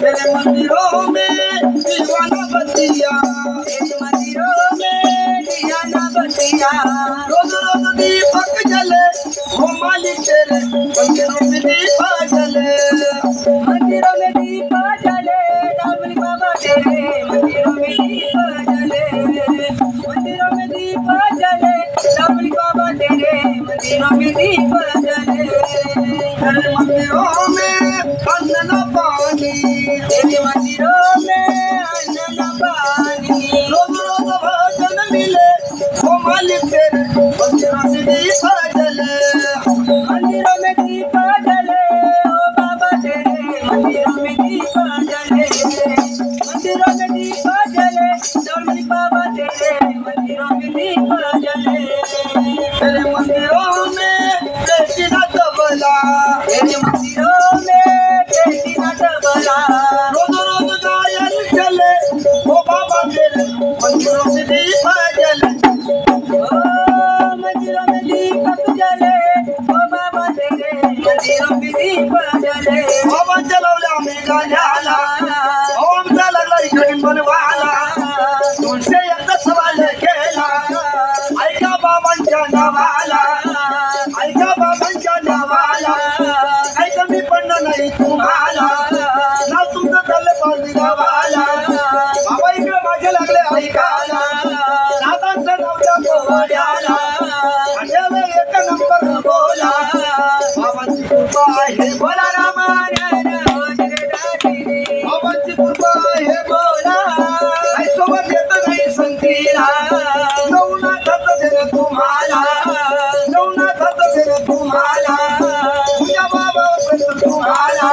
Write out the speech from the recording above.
तेरे मंदिरों में दीवाना बतिया, तेरे मंदिरों में दिया ना बतिया, रोज रोज दीपक जले, हो मालिक तेरे मंदिरों में दीपक जले। मंदिरों में दीप जले, डाबली बाबा तेरे मंदिरों में दीप जले, मंदिरों में दीप जले, डाबली बाबा तेरे मंदिरों में दीप जले। तेरे मंदिरों में अन्न न पानी, तेरे मंदिरों में अन्न न पानी, रोज रोज भोजन मिले, हो मालिक तेरे मंदिरों में दीपक जले। मंदिरों में दीप जले, ओ बाबा तेरे मंदिरों में दीप जले, मंदिरों में दीप जले, डाबली बाबा तेरे मंदिरों में दीप जले। तेरे मंदिरों में कृष्ण तबला, तेरे मंदिरों में बेटी न डबला, रोज रोज गायन चले, हो बाबा तेरे मंदिरों में दीपक जले। ओ मंदिरों में दीपक जले, ओ बाबा तेरे मंदिरों में दीप जले। बाबा चलवल्या आम्ही गाण्याला, आमचा लागला इकडे बनवाला, तुझे एकदा सवाल केला, ऐका बाबांच्या नावाला, ऐका बाबांच्या नावाला, काही कमी पडलं नाही तुम्हाला, ना तुमचं चाललं पालवी गावाला, बाबा इकडे माझे लागले ऐकायला, दादांचं नावच्या पोवाड्याला, माझ्याला एक नंबर बोला, बाबांची कृपा आहे बोला रामायण, बाबांची कृपा आहे बोला, काही सोबत येत नाही संगतीला, नवनाथाचं देणं तुम्हाला, नवनाथाचं देणं तुम्हाला, तुझ्या बाबापर्यंत तुम्हाला.